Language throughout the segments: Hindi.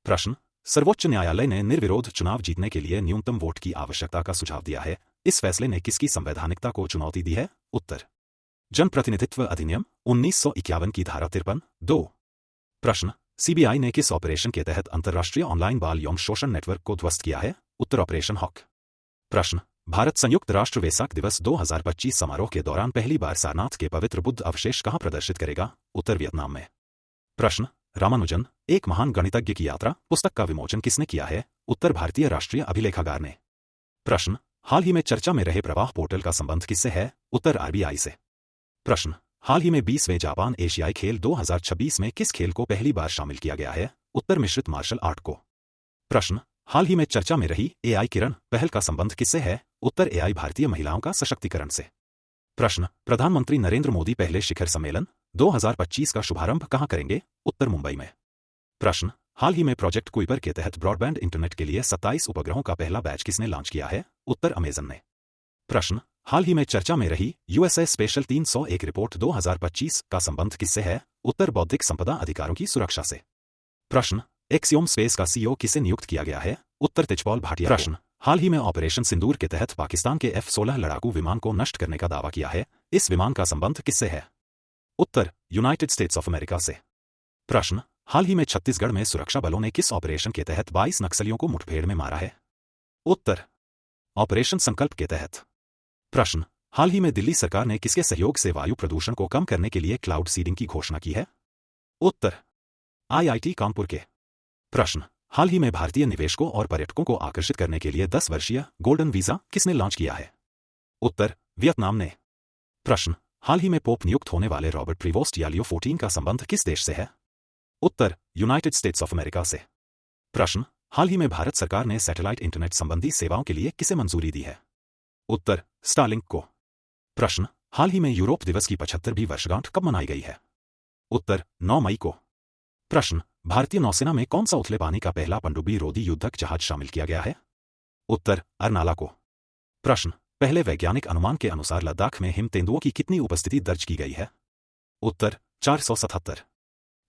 प्रश्न, सर्वोच्च न्यायालय ने निर्विरोध चुनाव जीतने के लिए न्यूनतम वोट की आवश्यकता का सुझाव दिया है। इस फैसले ने किसकी संवैधानिकता को चुनौती दी है? उत्तर, जनप्रतिनिधित्व अधिनियम 1951 की धारा 53(2). प्रश्न, सीबीआई ने किस ऑपरेशन के तहत अंतर्राष्ट्रीय ऑनलाइन बाल यौन शोषण नेटवर्क को ध्वस्त किया है? उत्तर, ऑपरेशन हॉक। प्रश्न, भारत संयुक्त राष्ट्र वेसाक दिवस 2025 समारोह के दौरान पहली बार सारनाथ के पवित्र बुद्ध अवशेष कहां प्रदर्शित करेगा? उत्तर, वियतनाम में। प्रश्न, रामानुजन एक महान गणितज्ञ की यात्रा पुस्तक का विमोचन किसने किया है? उत्तर, भारतीय राष्ट्रीय अभिलेखागार ने। प्रश्न, हाल ही में चर्चा में रहे प्रवाह पोर्टल का संबंध किससे है? उत्तर, आरबीआई से। प्रश्न, हाल ही में 20वें जापान एशियाई खेल 2026 में किस खेल को पहली बार शामिल किया गया है? उत्तर, मिश्रित मार्शल आर्ट को। प्रश्न, हाल ही में चर्चा में रही एआई किरण पहल का संबंध किससे है? उत्तर, एआई भारतीय महिलाओं का सशक्तिकरण से। प्रश्न, प्रधानमंत्री नरेंद्र मोदी पहले शिखर सम्मेलन 2025 का शुभारंभ कहां करेंगे? उत्तर, मुंबई में। प्रश्न, हाल ही में प्रोजेक्ट कुइपर के तहत ब्रॉडबैंड इंटरनेट के लिए 27 उपग्रहों का पहला बैच किसने लॉन्च किया है? उत्तर, अमेजन ने। प्रश्न, हाल ही में चर्चा में रही यूएसए स्पेशल 301 रिपोर्ट 2025 का संबंध किससे है? उत्तर, बौद्धिक संपदा अधिकारों की सुरक्षा से। प्रश्न, एक्सियोम स्पेस का सीईओ किसे नियुक्त किया गया है? उत्तर, तेजपाल भाटिया। प्रश्न, हाल ही में ऑपरेशन सिंदूर के तहत पाकिस्तान के F-16 लड़ाकू विमान को नष्ट करने का दावा किया है। इस विमान का संबंध किससे है? उत्तर, यूनाइटेड स्टेट्स ऑफ अमेरिका से। प्रश्न, हाल ही में छत्तीसगढ़ में सुरक्षा बलों ने किस ऑपरेशन के तहत 22 नक्सलियों को मुठभेड़ में मारा है? उत्तर, ऑपरेशन संकल्प के तहत। प्रश्न, हाल ही में दिल्ली सरकार ने किसके सहयोग से वायु प्रदूषण को कम करने के लिए क्लाउड सीडिंग की घोषणा की है? उत्तर, आईआईटी कानपुर के। प्रश्न, हाल ही में भारतीय निवेशकों और पर्यटकों को आकर्षित करने के लिए 10 वर्षीय गोल्डन वीजा किसने लॉन्च किया है? उत्तर, वियतनाम ने। प्रश्न, हाल ही में पोप नियुक्त होने वाले रॉबर्ट प्रीवोस्ट या लियो 14 का संबंध किस देश से है? उत्तर, यूनाइटेड स्टेट्स ऑफ अमेरिका से। प्रश्न, हाल ही में भारत सरकार ने सैटेलाइट इंटरनेट संबंधी सेवाओं के लिए किसे मंजूरी दी है? उत्तर, स्टारलिंक को। प्रश्न, हाल ही में यूरोप दिवस की 75वीं वर्षगांठ कब मनाई गई है? उत्तर, 9 मई को। प्रश्न, भारतीय नौसेना में कौन सा उथले पानी का पहला पनडुब्बी रोधी युद्धक जहाज शामिल किया गया है? उत्तर, अरनाला को। प्रश्न, पहले वैज्ञानिक अनुमान के अनुसार लद्दाख में हिम तेंदुओं की कितनी उपस्थिति दर्ज की गई है? उत्तर, 477।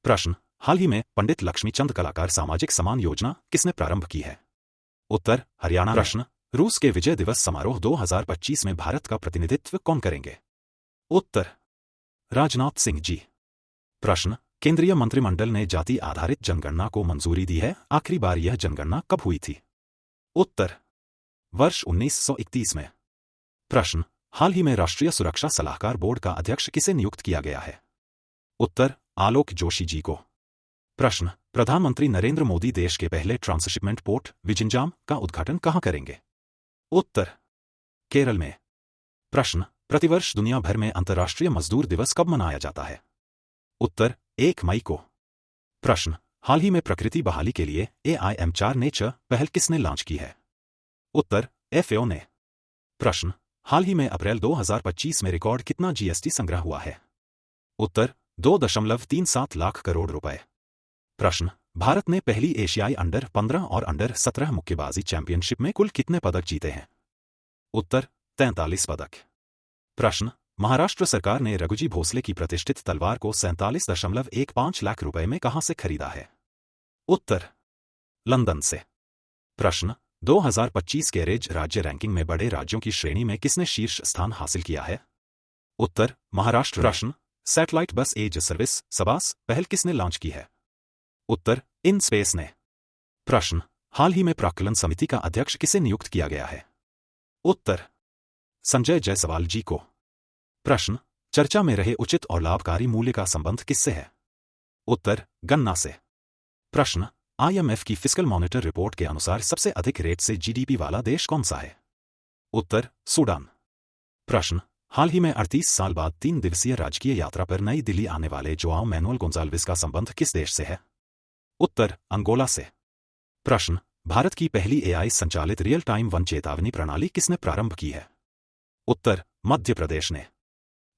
प्रश्न, हाल ही में पंडित लक्ष्मीचंद कलाकार सामाजिक समान योजना किसने प्रारंभ की है? उत्तर, हरियाणा। प्रश्न, रूस के विजय दिवस समारोह 2025 में भारत का प्रतिनिधित्व कौन करेंगे? उत्तर, राजनाथ सिंह जी। प्रश्न, केंद्रीय मंत्रिमंडल ने जाति आधारित जनगणना को मंजूरी दी है। आखिरी बार यह जनगणना कब हुई थी? उत्तर, वर्ष 1931 में। प्रश्न, हाल ही में राष्ट्रीय सुरक्षा सलाहकार बोर्ड का अध्यक्ष किसे नियुक्त किया गया है? उत्तर, आलोक जोशी जी को। प्रश्न, प्रधानमंत्री नरेंद्र मोदी देश के पहले ट्रांसशिपमेंट पोर्ट विजिंजाम का उद्घाटन कहां करेंगे? उत्तर, केरल में। प्रश्न, प्रतिवर्ष दुनिया भर में अंतर्राष्ट्रीय मजदूर दिवस कब मनाया जाता है? उत्तर, 1 मई को। प्रश्न, हाल ही में प्रकृति बहाली के लिए AIM4 नेचर पहल किसने लॉन्च की है? उत्तर, FAO ने। प्रश्न, हाल ही में अप्रैल 2025 में रिकॉर्ड कितना GST संग्रह हुआ है? उत्तर, 2.37 लाख करोड़ रुपए। प्रश्न, भारत ने पहली एशियाई अंडर 15 और अंडर 17 मुक्केबाजी चैंपियनशिप में कुल कितने पदक जीते हैं? उत्तर, 43 पदक। प्रश्न, महाराष्ट्र सरकार ने रघुजी भोसले की प्रतिष्ठित तलवार को 47.15 लाख रुपए में कहां से खरीदा है? उत्तर, लंदन से। प्रश्न, 2025 के रेज राज्य रैंकिंग में बड़े राज्यों की श्रेणी में किसने शीर्ष स्थान हासिल किया है? उत्तर, महाराष्ट्र। प्रश्न, सैटेलाइट बस एज सर्विस सबास पहल किसने लॉन्च की है? उत्तर, इन स्पेस ने। प्रश्न, हाल ही में प्राक्कलन समिति का अध्यक्ष किसे नियुक्त किया गया है? उत्तर, संजय जायसवाल जी को। प्रश्न, चर्चा में रहे उचित और लाभकारी मूल्य का संबंध किससे है? उत्तर, गन्ना से। प्रश्न, IMF की फिस्कल मॉनिटर रिपोर्ट के अनुसार सबसे अधिक रेट से GDP वाला देश कौन सा है? उत्तर, सूडान। प्रश्न, हाल ही में 38 साल बाद 3 दिवसीय राजकीय यात्रा पर नई दिल्ली आने वाले जोआओ मैनुअल गोंजाल्विस का संबंध किस देश से है? उत्तर, अंगोला से। प्रश्न, भारत की पहली AI संचालित रियल टाइम वन चेतावनी प्रणाली किसने प्रारंभ की है? उत्तर, मध्य प्रदेश ने।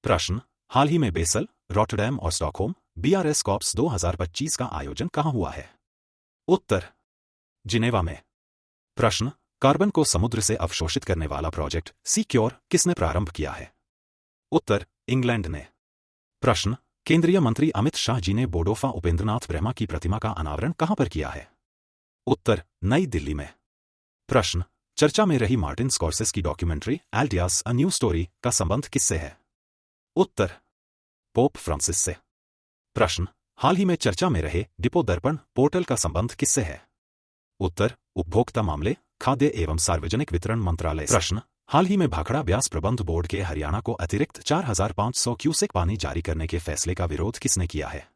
प्रश्न, हाल ही में बेसल, रॉटरडैम और स्टॉकहोम BRS कॉप्स 2025 का आयोजन कहां हुआ है? उत्तर, जिनेवा में। प्रश्न, कार्बन को समुद्र से अवशोषित करने वाला प्रोजेक्ट सीक्योर किसने प्रारंभ किया है? उत्तर, इंग्लैंड ने। प्रश्न, केंद्रीय मंत्री अमित शाह जी ने बोडोफा उपेंद्रनाथ ब्रह्मा की प्रतिमा का अनावरण कहां पर किया है? उत्तर, नई दिल्ली में। प्रश्न, चर्चा में रही मार्टिन स्कॉर्सेस की डॉक्यूमेंट्री एल्डियास अ न्यू स्टोरी का संबंध किससे है? उत्तर, पोप फ्रांसिस से। प्रश्न, हाल ही में चर्चा में रहे डिपो दर्पण पोर्टल का संबंध किससे है? उत्तर, उपभोक्ता मामले, खाद्य एवं सार्वजनिक वितरण मंत्रालय। प्रश्न, हाल ही में भाखड़ा ब्यास प्रबंध बोर्ड के हरियाणा को अतिरिक्त 4500 क्यूसेक पानी जारी करने के फैसले का विरोध किसने किया है?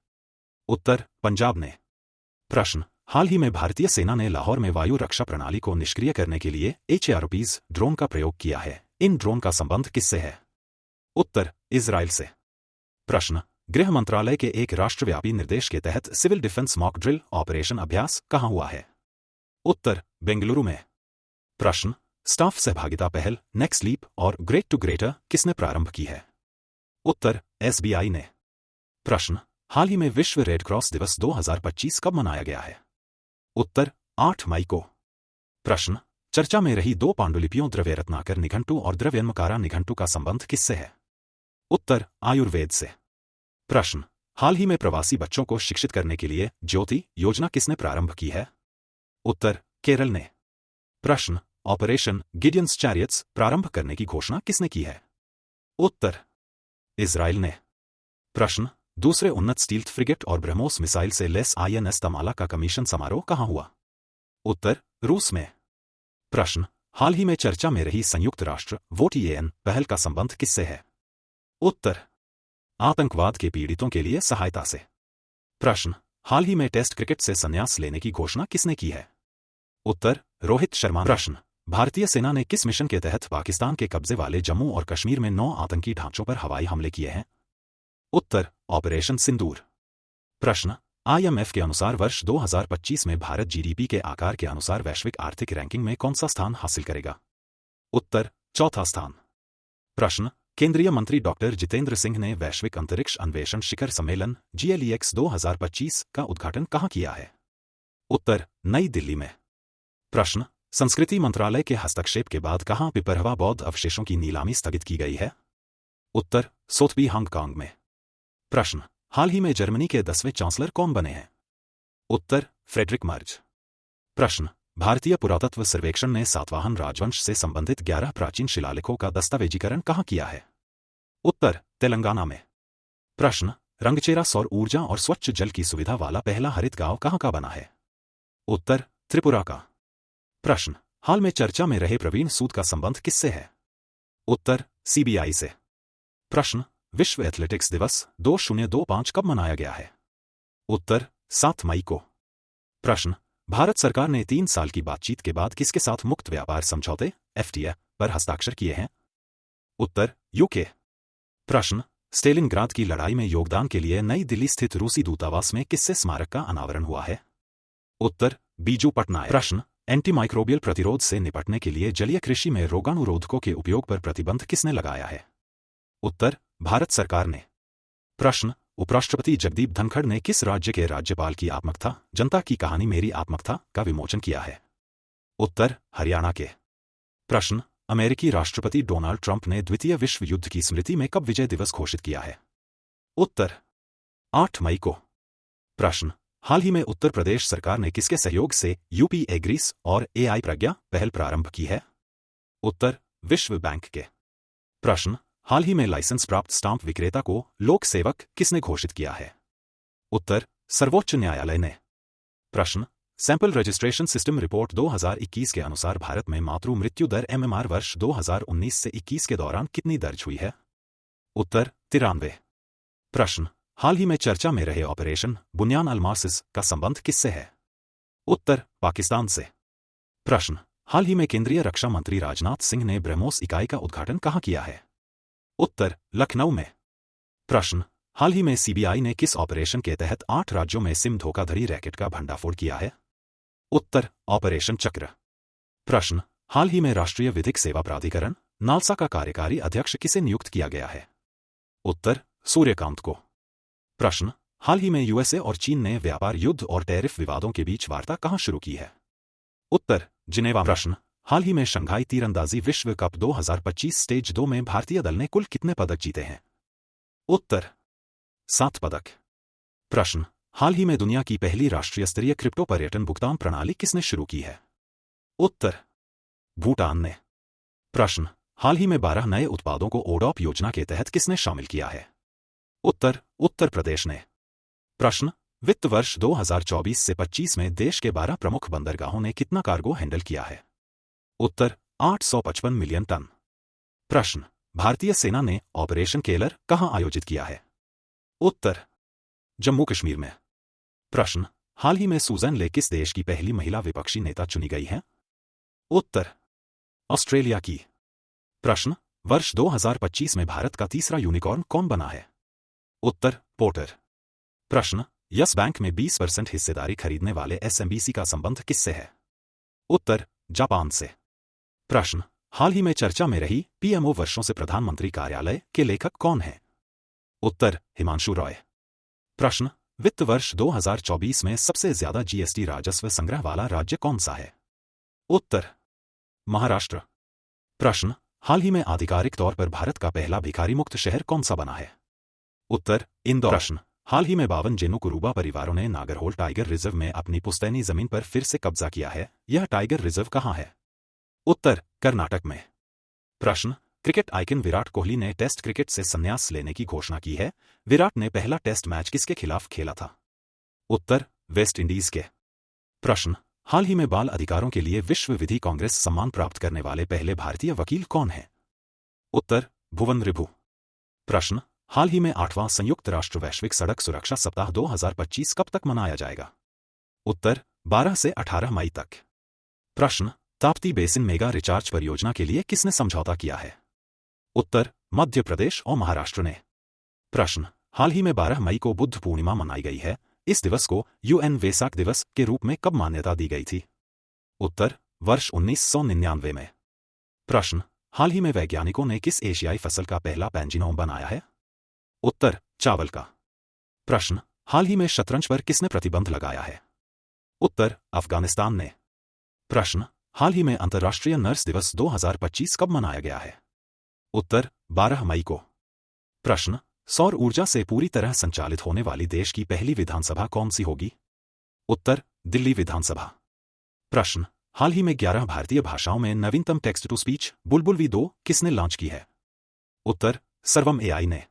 उत्तर, पंजाब ने। प्रश्न, हाल ही में भारतीय सेना ने लाहौर में वायु रक्षा प्रणाली को निष्क्रिय करने के लिए HARPs ड्रोन का प्रयोग किया है। इन ड्रोन का संबंध किससे है? उत्तर, इजराइल से। प्रश्न, गृह मंत्रालय के एक राष्ट्रव्यापी निर्देश के तहत civil defence mock drill operation अभ्यास कहां हुआ है? उत्तर, बेंगलुरु में। प्रश्न, स्टाफ सहभागिता पहल नेक्स्ट लीप और ग्रेट टू ग्रेटर किसने प्रारंभ की है? उत्तर, SBI ने। प्रश्न, हाल ही में विश्व रेड क्रॉस दिवस 2025 कब मनाया गया है? उत्तर, 8 मई को। प्रश्न, चर्चा में रही दो पांडुलिपियों द्रव्य रत्नाकर निघंटु और द्रव्यन्मकारा निघंटु का संबंध किससे है? उत्तर, आयुर्वेद से। प्रश्न, हाल ही में प्रवासी बच्चों को शिक्षित करने के लिए ज्योति योजना किसने प्रारंभ की है? उत्तर, केरल ने। प्रश्न, ऑपरेशन गिडियंस चैरियट्स प्रारंभ करने की घोषणा किसने की है? उत्तर, इजराइल ने। प्रश्न, दूसरे उन्नत स्टील्थ फ्रिगेट और ब्रह्मोस मिसाइल से लेस INS तमाला का कमीशन समारोह कहां हुआ? उत्तर, रूस में। प्रश्न, हाल ही में चर्चा में रही संयुक्त राष्ट्र WOTAN पहल का संबंध किससे है? उत्तर, आतंकवाद के पीड़ितों के लिए सहायता से। प्रश्न, हाल ही में टेस्ट क्रिकेट से संन्यास लेने की घोषणा किसने की है? उत्तर, रोहित शर्मा। प्रश्न, भारतीय सेना ने किस मिशन के तहत पाकिस्तान के कब्जे वाले जम्मू और कश्मीर में 9 आतंकी ढांचों पर हवाई हमले किए हैं? उत्तर, ऑपरेशन सिंदूर। प्रश्न, IMF के अनुसार वर्ष 2025 में भारत GDP के आकार के अनुसार वैश्विक आर्थिक रैंकिंग में कौन सा स्थान हासिल करेगा? उत्तर, चौथा स्थान। प्रश्न, केंद्रीय मंत्री डॉक्टर जितेंद्र सिंह ने वैश्विक अंतरिक्ष अन्वेषण शिखर सम्मेलन GLEX 2025 का उद्घाटन कहां किया है? उत्तर, नई दिल्ली में। प्रश्न, संस्कृति मंत्रालय के हस्तक्षेप के बाद कहां पिपरहवा बौद्ध अवशेषों की नीलामी स्थगित की गई है? उत्तर, सोथबी हांगकांग में। प्रश्न, हाल ही में जर्मनी के 10वें चांसलर कौन बने हैं? उत्तर, फ्रेडरिक मर्ज। प्रश्न, भारतीय पुरातत्व सर्वेक्षण ने सातवाहन राजवंश से संबंधित 11 प्राचीन शिलालेखों का दस्तावेजीकरण कहां किया है? उत्तर, तेलंगाना में। प्रश्न, रंगचेरा सौर ऊर्जा और स्वच्छ जल की सुविधा वाला पहला हरित गांव कहां का बना है? उत्तर, त्रिपुरा का। प्रश्न, हाल में चर्चा में रहे प्रवीण सूद का संबंध किससे है? उत्तर, CBI से। प्रश्न, विश्व एथलेटिक्स दिवस 2025 कब मनाया गया है? उत्तर, 7 मई को। प्रश्न, भारत सरकार ने 3 साल की बातचीत के बाद किसके साथ मुक्त व्यापार समझौते FTA पर हस्ताक्षर किए हैं? उत्तर, UK। प्रश्न, स्टेलिनग्राद की लड़ाई में योगदान के लिए नई दिल्ली स्थित रूसी दूतावास में किससे स्मारक का अनावरण हुआ है? उत्तर, बीजू पटनायक। प्रश्न, एंटीमाइक्रोबियल प्रतिरोध से निपटने के लिए जलीय कृषि में रोगाणुरोधकों के उपयोग पर प्रतिबंध किसने लगाया है? उत्तर, भारत सरकार ने। प्रश्न, उपराष्ट्रपति जगदीप धनखड़ ने किस राज्य के राज्यपाल की आत्मकथा जनता की कहानी मेरी आत्मकथा का विमोचन किया है? उत्तर, हरियाणा के। प्रश्न, अमेरिकी राष्ट्रपति डोनाल्ड ट्रंप ने द्वितीय विश्व युद्ध की स्मृति में कब विजय दिवस घोषित किया है? उत्तर, 8 मई को। प्रश्न, हाल ही में उत्तर प्रदेश सरकार ने किसके सहयोग से UP एग्रीस और AI प्रज्ञा पहल प्रारंभ की है? उत्तर, विश्व बैंक के। प्रश्न, हाल ही में लाइसेंस प्राप्त स्टाम्प विक्रेता को लोक सेवक किसने घोषित किया है? उत्तर, सर्वोच्च न्यायालय ने। प्रश्न, सैंपल रजिस्ट्रेशन सिस्टम रिपोर्ट 2021 के अनुसार भारत में मातृ मृत्यु दर MMR वर्ष 2019 से 21 के दौरान कितनी दर्ज हुई है? उत्तर, 93। प्रश्न, हाल ही में चर्चा में रहे ऑपरेशन बुनियान अल-मासिस का संबंध किससे है? उत्तर, पाकिस्तान से। प्रश्न, हाल ही में केंद्रीय रक्षा मंत्री राजनाथ सिंह ने ब्रह्मोस इकाई का उद्घाटन कहां किया है? उत्तर, लखनऊ में। प्रश्न, हाल ही में CBI ने किस ऑपरेशन के तहत 8 राज्यों में सिम धोखाधड़ी रैकेट का भंडाफोड़ किया है? उत्तर, ऑपरेशन चक्र। प्रश्न, हाल ही में राष्ट्रीय विधिक सेवा प्राधिकरण नालसा का कार्यकारी अध्यक्ष किसे नियुक्त किया गया है? उत्तर, सूर्यकांत को। प्रश्न, हाल ही में USA और चीन ने व्यापार युद्ध और टैरिफ विवादों के बीच वार्ता कहां शुरू की है? उत्तर, जिनेवा। प्रश्न, हाल ही में शंघाई तीरंदाजी विश्व कप 2025 स्टेज 2 में भारतीय दल ने कुल कितने पदक जीते हैं? उत्तर, 7 पदक। प्रश्न, हाल ही में दुनिया की पहली राष्ट्रीय स्तरीय क्रिप्टो पर्यटन भुगतान प्रणाली किसने शुरू की है? उत्तर, भूटान ने। प्रश्न, हाल ही में 12 नए उत्पादों को ओडॉप योजना के तहत किसने शामिल किया है? उत्तर, उत्तर प्रदेश ने। प्रश्न, वित्त वर्ष 2024 से 25 में देश के 12 प्रमुख बंदरगाहों ने कितना कार्गो हैंडल किया है? उत्तर, 855 मिलियन टन। प्रश्न, भारतीय सेना ने ऑपरेशन केलर कहां आयोजित किया है? उत्तर, जम्मू कश्मीर में। प्रश्न, हाल ही में सूजन ले किस देश की पहली महिला विपक्षी नेता चुनी गई हैं? उत्तर, ऑस्ट्रेलिया की। प्रश्न, वर्ष 2025 में भारत का तीसरा यूनिकॉर्न कौन बना है? उत्तर, पोर्टर। प्रश्न, यस बैंक में 20% हिस्सेदारी खरीदने वाले एसएमबीसी का संबंध किससे है? उत्तर, जापान से। प्रश्न, हाल ही में चर्चा में रही पीएमओ वर्षों से प्रधानमंत्री कार्यालय के लेखक कौन हैं? उत्तर, हिमांशु रॉय। प्रश्न, वित्त वर्ष 2024 में सबसे ज्यादा जीएसटी राजस्व संग्रह वाला राज्य कौन सा है? उत्तर, महाराष्ट्र। प्रश्न, हाल ही में आधिकारिक तौर पर भारत का पहला भिखारी मुक्त शहर कौन सा बना है? उत्तर, इंदौर। प्रश्न, हाल ही में 52 जेनु कुरुबा परिवारों ने नागरहोल टाइगर रिजर्व में अपनी पुश्तैनी जमीन पर फिर से कब्जा किया है। यह टाइगर रिजर्व कहां है? उत्तर, कर्नाटक में। प्रश्न, क्रिकेट आइकन विराट कोहली ने टेस्ट क्रिकेट से संन्यास लेने की घोषणा की है। विराट ने पहला टेस्ट मैच किसके खिलाफ खेला था? उत्तर, वेस्ट इंडीज के। प्रश्न, हाल ही में बाल अधिकारों के लिए विश्व विधि कांग्रेस सम्मान प्राप्त करने वाले पहले भारतीय वकील कौन हैं? उत्तर, भुवन रिभु। प्रश्न, हाल ही में 8वां संयुक्त राष्ट्र वैश्विक सड़क सुरक्षा सप्ताह 2025 कब तक मनाया जाएगा? उत्तर, 12 से 18 मई तक। प्रश्न, ताप्ती बेसिन मेगा रिचार्ज परियोजना के लिए किसने समझौता किया है? उत्तर, मध्य प्रदेश और महाराष्ट्र ने। प्रश्न, हाल ही में 12 मई को बुद्ध पूर्णिमा मनाई गई है। इस दिवस को यूएन वेसाक दिवस के रूप में कब मान्यता दी गई थी? उत्तर, वर्ष 1999 में। प्रश्न, हाल ही में वैज्ञानिकों ने किस एशियाई फसल का पहला पैंजीनोम बनाया है? उत्तर, चावल का। प्रश्न, हाल ही में शतरंज पर किसने प्रतिबंध लगाया है? उत्तर, अफगानिस्तान ने। प्रश्न, हाल ही में अंतर्राष्ट्रीय नर्स दिवस 2025 कब मनाया गया है? उत्तर, 12 मई को। प्रश्न, सौर ऊर्जा से पूरी तरह संचालित होने वाली देश की पहली विधानसभा कौन सी होगी? उत्तर, दिल्ली विधानसभा। प्रश्न, हाल ही में 11 भारतीय भाषाओं में नवीनतम text to speech Bulbul V2 किसने लॉन्च की है? उत्तर, सर्वम AI ने।